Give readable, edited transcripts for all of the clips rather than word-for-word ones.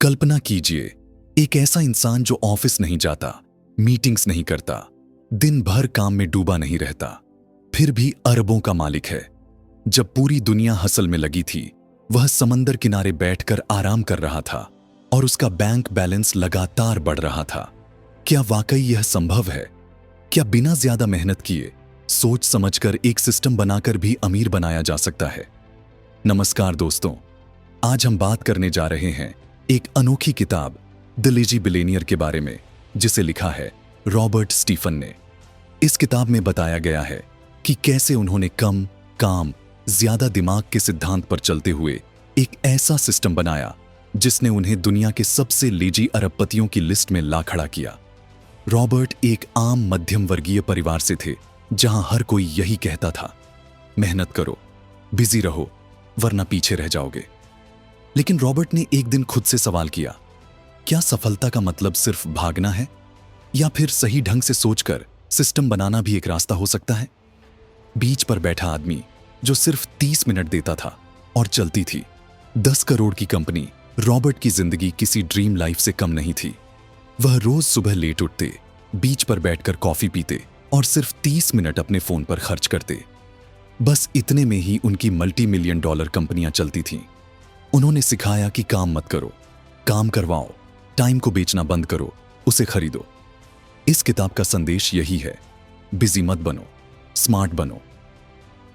कल्पना कीजिए, एक ऐसा इंसान जो ऑफिस नहीं जाता, मीटिंग्स नहीं करता, दिन भर काम में डूबा नहीं रहता, फिर भी अरबों का मालिक है। जब पूरी दुनिया हसल में लगी थी, वह समंदर किनारे बैठकर आराम कर रहा था और उसका बैंक बैलेंस लगातार बढ़ रहा था। क्या वाकई यह संभव है? क्या बिना ज्यादा मेहनत किए, सोच समझकर एक सिस्टम बनाकर भी अमीर बनाया जा सकता है? नमस्कार दोस्तों, आज हम बात करने जा रहे हैं एक अनोखी किताब द लेजी बिलियनियर के बारे में, जिसे लिखा है रॉबर्ट स्टीफन ने। इस किताब में बताया गया है कि कैसे उन्होंने कम काम ज्यादा दिमाग के सिद्धांत पर चलते हुए एक ऐसा सिस्टम बनाया जिसने उन्हें दुनिया के सबसे लेजी अरबपतियों की लिस्ट में ला खड़ा किया। रॉबर्ट एक आम मध्यम वर्गीय परिवार से थे, जहां हर कोई यही कहता था, मेहनत करो, बिजी रहो, वरना पीछे रह जाओगे। लेकिन रॉबर्ट ने एक दिन खुद से सवाल किया, क्या सफलता का मतलब सिर्फ भागना है, या फिर सही ढंग से सोचकर सिस्टम बनाना भी एक रास्ता हो सकता है? बीच पर बैठा आदमी जो सिर्फ 30 मिनट देता था और चलती थी 10 करोड़ की कंपनी, रॉबर्ट की जिंदगी किसी ड्रीम लाइफ से कम नहीं थी। वह रोज सुबह लेट उठते, बीच पर बैठकर कॉफी पीते और सिर्फ 30 मिनट अपने फोन पर खर्च करते। बस इतने में ही उनकी मल्टी मिलियन डॉलर कंपनियां चलती थीं। उन्होंने सिखाया कि काम मत करो, काम करवाओ, टाइम को बेचना बंद करो, उसे खरीदो। इस किताब का संदेश यही है, बिजी मत बनो, स्मार्ट बनो।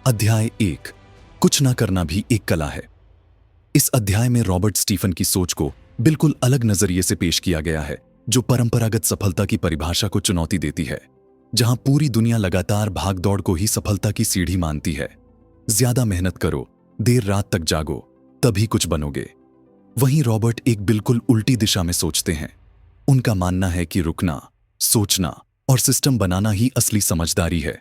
अध्याय 1, कुछ ना करना भी एक कला है। इस अध्याय में रॉबर्ट स्टीफन की सोच को बिल्कुल अलग नजरिए से पेश किया गया है, जो परंपरागत सफलता की परिभाषा को चुनौती देती है, जहां पूरी दुनिया लगातार भागदौड़ को ही सफलता की सीढ़ी मानती है। ज्यादा मेहनत करो, देर रात तक जागो, तभी कुछ बनोगे। वहीं रॉबर्ट एक बिल्कुल उल्टी दिशा में सोचते हैं। उनका मानना है कि रुकना, सोचना और सिस्टम बनाना ही असली समझदारी है।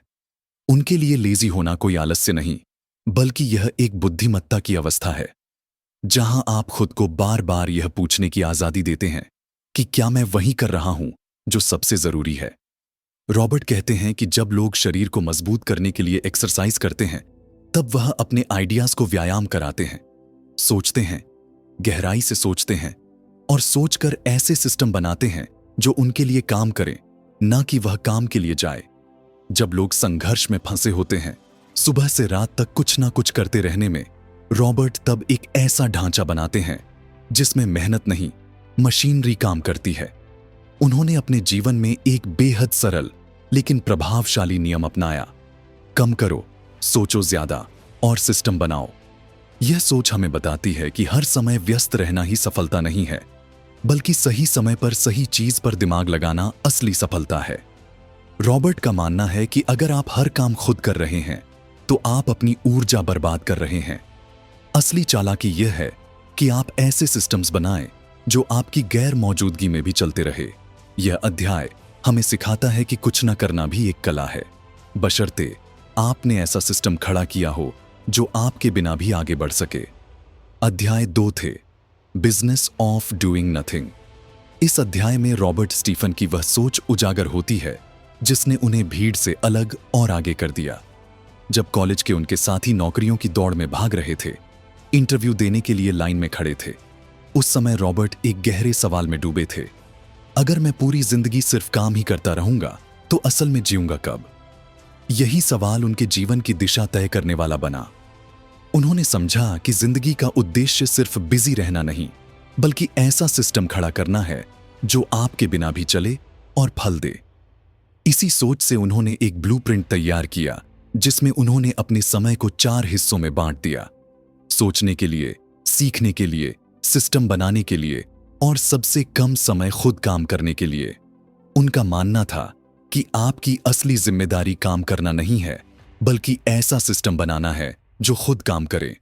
उनके लिए लेजी होना कोई आलस्य नहीं, बल्कि यह एक बुद्धिमत्ता की अवस्था है, जहां आप खुद को बार बार यह पूछने की आजादी देते हैं कि क्या मैं वही कर रहा हूं जो सबसे जरूरी है। रॉबर्ट कहते हैं कि जब लोग शरीर को मजबूत करने के लिए एक्सरसाइज करते हैं, तब वह अपने आइडियाज को व्यायाम कराते हैं, सोचते हैं, गहराई से सोचते हैं और सोचकर ऐसे सिस्टम बनाते हैं जो उनके लिए काम करें, ना कि वह काम के लिए जाए। जब लोग संघर्ष में फंसे होते हैं, सुबह से रात तक कुछ ना कुछ करते रहने में, रॉबर्ट तब एक ऐसा ढांचा बनाते हैं जिसमें मेहनत नहीं, मशीनरी काम करती है। उन्होंने अपने जीवन में एक बेहद सरल लेकिन प्रभावशाली नियम अपनाया, कम करो, सोचो ज्यादा और सिस्टम बनाओ। यह सोच हमें बताती है कि हर समय व्यस्त रहना ही सफलता नहीं है, बल्कि सही समय पर सही चीज पर दिमाग लगाना असली सफलता है। रॉबर्ट का मानना है कि अगर आप हर काम खुद कर रहे हैं, तो आप अपनी ऊर्जा बर्बाद कर रहे हैं। असली चालाकी यह है कि आप ऐसे सिस्टम्स बनाएं जो आपकी गैर मौजूदगी में भी चलते रहे। यह अध्याय हमें सिखाता है कि कुछ न करना भी एक कला है, बशर्ते आपने ऐसा सिस्टम खड़ा किया हो जो आपके बिना भी आगे बढ़ सके। अध्याय 2 थे, बिजनेस ऑफ डूइंग नथिंग। इस अध्याय में रॉबर्ट स्टीफन की वह सोच उजागर होती है जिसने उन्हें भीड़ से अलग और आगे कर दिया। जब कॉलेज के उनके साथी नौकरियों की दौड़ में भाग रहे थे, इंटरव्यू देने के लिए लाइन में खड़े थे, उस समय रॉबर्ट एक गहरे सवाल में डूबे थे। अगर मैं पूरी जिंदगी सिर्फ काम ही करता रहूंगा, तो असल में जीऊंगा कब? यही सवाल उनके जीवन की दिशा तय करने वाला बना। उन्होंने समझा कि जिंदगी का उद्देश्य सिर्फ बिजी रहना नहीं, बल्कि ऐसा सिस्टम खड़ा करना है जो आपके बिना भी चले और फल दे। इसी सोच से उन्होंने एक ब्लूप्रिंट तैयार किया, जिसमें उन्होंने अपने समय को 4 हिस्सों में बांट दिया, सोचने के लिए, सीखने के लिए, सिस्टम बनाने के लिए और सबसे कम समय खुद काम करने के लिए। उनका मानना था कि आपकी असली जिम्मेदारी काम करना नहीं है, बल्कि ऐसा सिस्टम बनाना है जो खुद काम करे।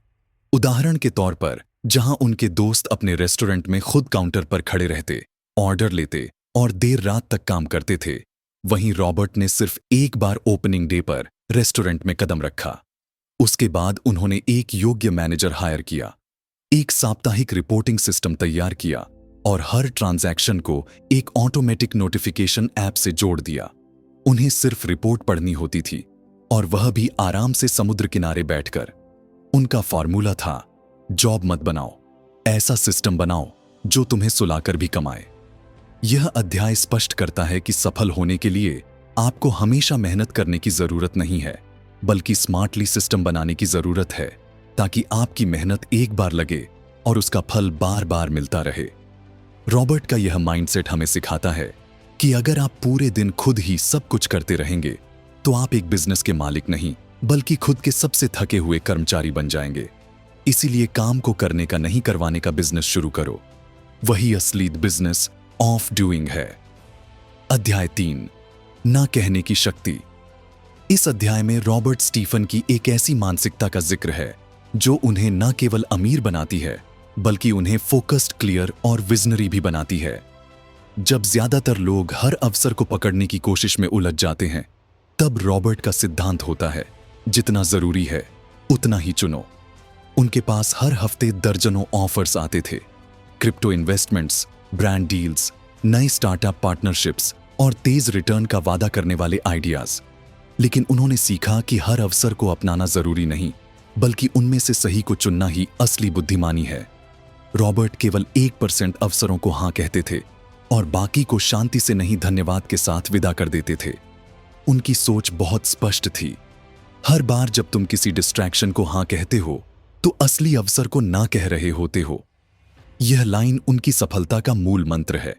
उदाहरण के तौर पर, जहां उनके दोस्त अपने रेस्टोरेंट में खुद काउंटर पर खड़े रहते, ऑर्डर लेते और देर रात तक काम करते थे, वहीं रॉबर्ट ने सिर्फ एक बार ओपनिंग डे पर रेस्टोरेंट में कदम रखा। उसके बाद उन्होंने एक योग्य मैनेजर हायर किया, एक साप्ताहिक रिपोर्टिंग सिस्टम तैयार किया और हर ट्रांजैक्शन को एक ऑटोमेटिक नोटिफिकेशन ऐप से जोड़ दिया। उन्हें सिर्फ रिपोर्ट पढ़नी होती थी, और वह भी आराम से समुद्र किनारे बैठकर। उनका फॉर्मूला था, जॉब मत बनाओ, ऐसा सिस्टम बनाओ जो तुम्हें सुलाकर भी कमाए। यह अध्याय स्पष्ट करता है कि सफल होने के लिए आपको हमेशा मेहनत करने की जरूरत नहीं है, बल्कि स्मार्टली सिस्टम बनाने की जरूरत है, ताकि आपकी मेहनत एक बार लगे और उसका फल बार बार मिलता रहे। रॉबर्ट का यह माइंडसेट हमें सिखाता है कि अगर आप पूरे दिन खुद ही सब कुछ करते रहेंगे तो आप एक बिजनेस के मालिक नहीं, बल्कि खुद के सबसे थके हुए कर्मचारी बन जाएंगे। इसीलिए काम को करने का नहीं, करवाने का बिजनेस शुरू करो। वही असली बिजनेस ऑफ डूइंग है। अध्याय 3, ना कहने की शक्ति। इस अध्याय में रॉबर्ट स्टीफन की एक ऐसी मानसिकता का जिक्र है जो उन्हें न केवल अमीर बनाती है, बल्कि उन्हें फोकस्ड, क्लियर और विजनरी भी बनाती है। जब ज्यादातर लोग हर अवसर को पकड़ने की कोशिश में उलझ जाते हैं, तब रॉबर्ट का सिद्धांत होता है, जितना जरूरी है उतना ही चुनो। उनके पास हर हफ्ते दर्जनों ऑफर्स आते थे, क्रिप्टो इन्वेस्टमेंट्स, ब्रांड डील्स, नए स्टार्टअप पार्टनरशिप्स और तेज रिटर्न का वादा करने वाले आइडियाज। लेकिन उन्होंने सीखा कि हर अवसर को अपनाना जरूरी नहीं, बल्कि उनमें से सही को चुनना ही असली बुद्धिमानी है। रॉबर्ट केवल 1% अवसरों को हां कहते थे और बाकी को शांति से नहीं, धन्यवाद के साथ विदा कर देते थे। उनकी सोच बहुत स्पष्ट थी। हर बार जब तुम किसी डिस्ट्रैक्शन को हां कहते हो तो असली अवसर को ना कह रहे होते हो। यह लाइन उनकी सफलता का मूल मंत्र है।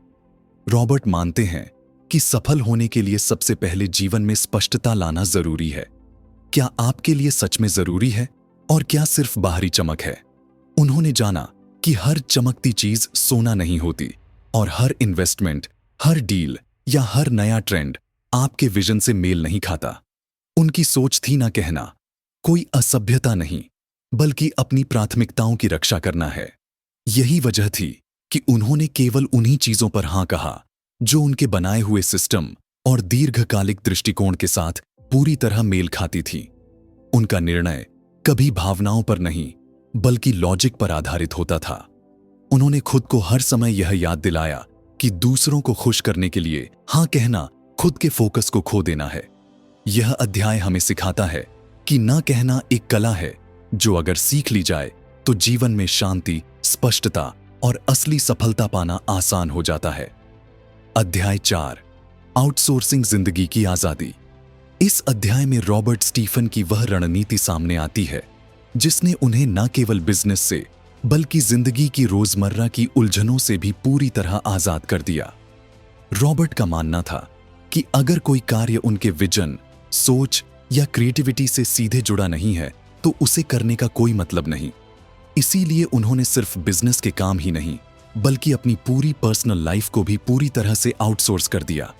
रॉबर्ट मानते हैं कि सफल होने के लिए सबसे पहले जीवन में स्पष्टता लाना जरूरी है। क्या आपके लिए सच में जरूरी है और क्या सिर्फ बाहरी चमक है? उन्होंने जाना कि हर चमकती चीज सोना नहीं होती और हर इन्वेस्टमेंट, हर डील या हर नया ट्रेंड आपके विजन से मेल नहीं खाता। उनकी सोच थी ना कहना कोई असभ्यता नहीं, बल्कि अपनी प्राथमिकताओं की रक्षा करना है। यही वजह थी कि उन्होंने केवल उन्हीं चीजों पर हां कहा जो उनके बनाए हुए सिस्टम और दीर्घकालिक दृष्टिकोण के साथ पूरी तरह मेल खाती थी। उनका निर्णय कभी भावनाओं पर नहीं, बल्कि लॉजिक पर आधारित होता था। उन्होंने खुद को हर समय यह याद दिलाया कि दूसरों को खुश करने के लिए हां कहना खुद के फोकस को खो देना है। यह अध्याय हमें सिखाता है कि ना कहना एक कला है जो अगर सीख ली जाए तो जीवन में शांति, स्पष्टता और असली सफलता पाना आसान हो जाता है। अध्याय 4, आउटसोर्सिंग जिंदगी की आजादी। इस अध्याय में रॉबर्ट स्टीफन की वह रणनीति सामने आती है जिसने उन्हें न केवल बिजनेस से, बल्कि जिंदगी की रोजमर्रा की उलझनों से भी पूरी तरह आजाद कर दिया। रॉबर्ट का मानना था कि अगर कोई कार्य उनके विजन, सोच या क्रिएटिविटी से सीधे जुड़ा नहीं है तो उसे करने का कोई मतलब नहीं। इसीलिए उन्होंने सिर्फ बिजनेस के काम ही नहीं, बल्कि अपनी पूरी पर्सनल लाइफ को भी पूरी तरह से आउटसोर्स कर दिया।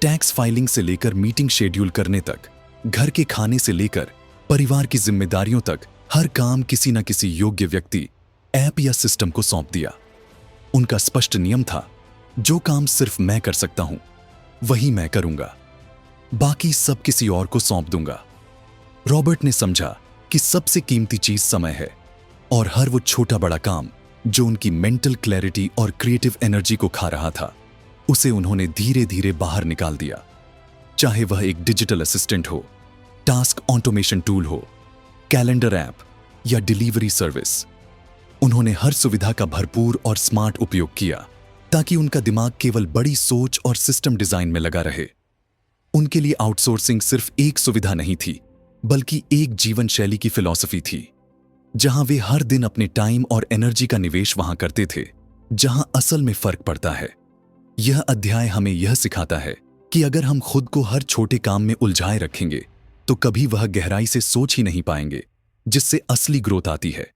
टैक्स फाइलिंग से लेकर मीटिंग शेड्यूल करने तक, घर के खाने से लेकर परिवार की जिम्मेदारियों तक, हर काम किसी न किसी योग्य व्यक्ति, ऐप या सिस्टम को सौंप दिया। उनका स्पष्ट नियम था, जो काम सिर्फ मैं कर सकता हूं वही मैं करूंगा, बाकी सब किसी और को सौंप दूंगा। रॉबर्ट ने समझा कि सबसे कीमती चीज समय है और हर वो छोटा बड़ा काम जो उनकी मेंटल क्लैरिटी और क्रिएटिव एनर्जी को खा रहा था, उसे उन्होंने धीरे धीरे बाहर निकाल दिया। चाहे वह एक डिजिटल असिस्टेंट हो, टास्क ऑटोमेशन टूल हो, कैलेंडर ऐप या डिलीवरी सर्विस, उन्होंने हर सुविधा का भरपूर और स्मार्ट उपयोग किया ताकि उनका दिमाग केवल बड़ी सोच और सिस्टम डिजाइन में लगा रहे। उनके लिए आउटसोर्सिंग सिर्फ एक सुविधा नहीं थी, बल्कि एक जीवन शैली की फिलॉसफी थी, जहां वे हर दिन अपने टाइम और एनर्जी का निवेश वहां करते थे जहां असल में फर्क पड़ता है। यह अध्याय हमें यह सिखाता है कि अगर हम खुद को हर छोटे काम में उलझाए रखेंगे तो कभी वह गहराई से सोच ही नहीं पाएंगे जिससे असली ग्रोथ आती है।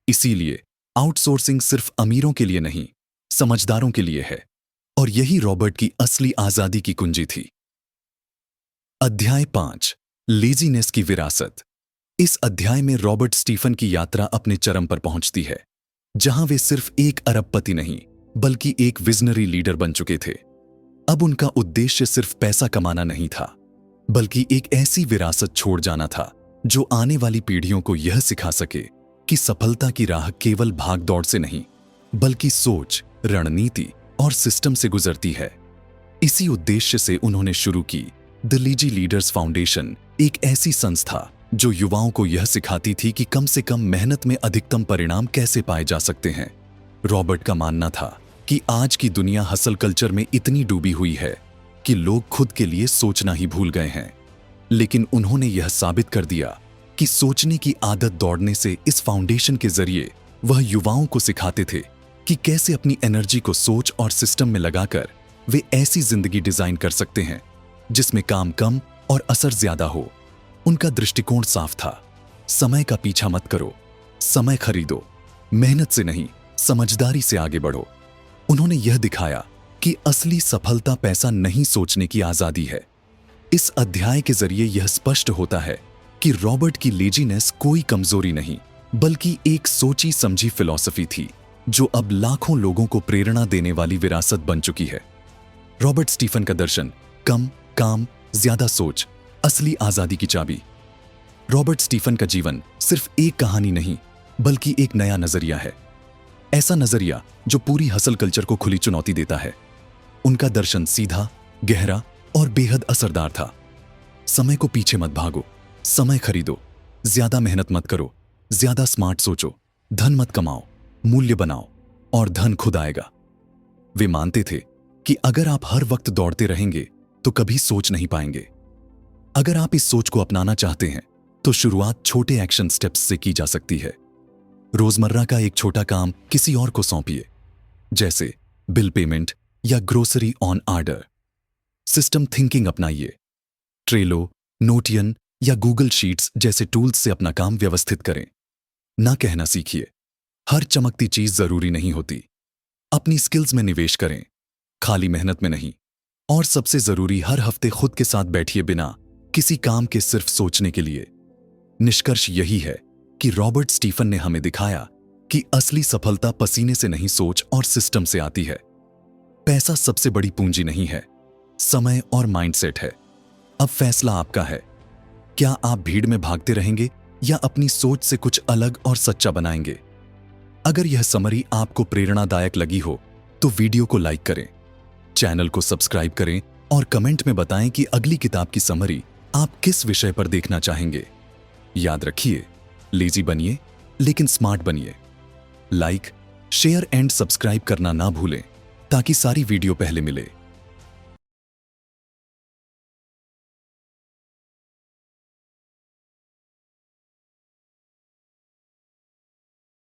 इसीलिए आउटसोर्सिंग सिर्फ अमीरों के लिए नहीं, समझदारों के लिए है, और यही रॉबर्ट की असली आजादी की कुंजी थी। अध्याय 5, लेजीनेस की विरासत। इस अध्याय में रॉबर्ट स्टीफन की यात्रा अपने चरम पर पहुंचती है, जहां वे सिर्फ एक अरबपति नहीं, बल्कि एक विजनरी लीडर बन चुके थे। अब उनका उद्देश्य सिर्फ पैसा कमाना नहीं था, बल्कि एक ऐसी विरासत छोड़ जाना था जो आने वाली पीढ़ियों को यह सिखा सके कि सफलता की राह केवल भागदौड़ से नहीं, बल्कि सोच, रणनीति और सिस्टम से गुजरती है। इसी उद्देश्य से उन्होंने शुरू की द लीजी लीडर्स फाउंडेशन, एक ऐसी संस्था जो युवाओं को यह सिखाती थी कि कम से कम मेहनत में अधिकतम परिणाम कैसे पाए जा सकते हैं। रॉबर्ट का मानना था कि आज की दुनिया हसल कल्चर में इतनी डूबी हुई है कि लोग खुद के लिए सोचना ही भूल गए हैं। लेकिन उन्होंने यह साबित कर दिया कि सोचने की आदत दौड़ने से इस फाउंडेशन के जरिए वह युवाओं को सिखाते थे कि कैसे अपनी एनर्जी को सोच और सिस्टम में लगाकर वे ऐसी जिंदगी डिजाइन कर सकते हैं जिसमें काम कम और असर ज्यादा हो। उनका दृष्टिकोण साफ था, समय का पीछा मत करो, समय खरीदो, मेहनत से नहीं समझदारी से आगे बढ़ो। उन्होंने यह दिखाया कि असली सफलता पैसा नहीं सोचने की आजादी है। इस अध्याय के जरिए यह स्पष्ट होता है कि रॉबर्ट की लेजीनेस कोई कमजोरी नहीं बल्कि एक सोची समझी फिलॉसफी थी जो अब लाखों लोगों को प्रेरणा देने वाली विरासत बन चुकी है। रॉबर्ट स्टीफन का दर्शन, कम काम ज्यादा सोच, असली आजादी की चाबी। रॉबर्ट स्टीफन का जीवन सिर्फ एक कहानी नहीं बल्कि एक नया नजरिया है। ऐसा नजरिया जो पूरी हसल कल्चर को खुली चुनौती देता है। उनका दर्शन सीधा, गहरा और बेहद असरदार था। समय को पीछे मत भागो, समय खरीदो, ज्यादा मेहनत मत करो, ज्यादा स्मार्ट सोचो, धन मत कमाओ, मूल्य बनाओ और धन खुद आएगा। वे मानते थे कि अगर आप हर वक्त दौड़ते रहेंगे तो कभी सोच नहीं पाएंगे। अगर आप इस सोच को अपनाना चाहते हैं तो शुरुआत छोटे एक्शन स्टेप्स से की जा सकती है। रोजमर्रा का एक छोटा काम किसी और को सौंपिए, जैसे बिल पेमेंट या grocery on order. System thinking अपनाइए। ट्रेलो, नोटियन या गूगल शीट्स जैसे टूल्स से अपना काम व्यवस्थित करें। ना कहना सीखिए, हर चमकती चीज जरूरी नहीं होती। अपनी स्किल्स में निवेश करें, खाली मेहनत में नहीं। और सबसे जरूरी, हर हफ्ते खुद के साथ बैठिए बिना किसी काम के सिर्फ सोचने के लिए। निष्कर्ष यही है कि रॉबर्ट स्टीफन ने हमें दिखाया कि असली सफलता पसीने से नहीं सोच और सिस्टम से आती है। पैसा सबसे बड़ी पूंजी नहीं है, समय और माइंडसेट है। अब फैसला आपका है। क्या आप भीड़ में भागते रहेंगे या अपनी सोच से कुछ अलग और सच्चा बनाएंगे? अगर यह समरी आपको प्रेरणादायक लगी हो तो वीडियो को लाइक करें, चैनल को सब्सक्राइब करें और कमेंट में बताएं कि अगली किताब की समरी आप किस विषय पर देखना चाहेंगे। याद रखिए, लेजी बनिए लेकिन स्मार्ट बनिए। लाइक, शेयर एंड सब्सक्राइब करना ना भूलें ताकि सारी वीडियो पहले मिले।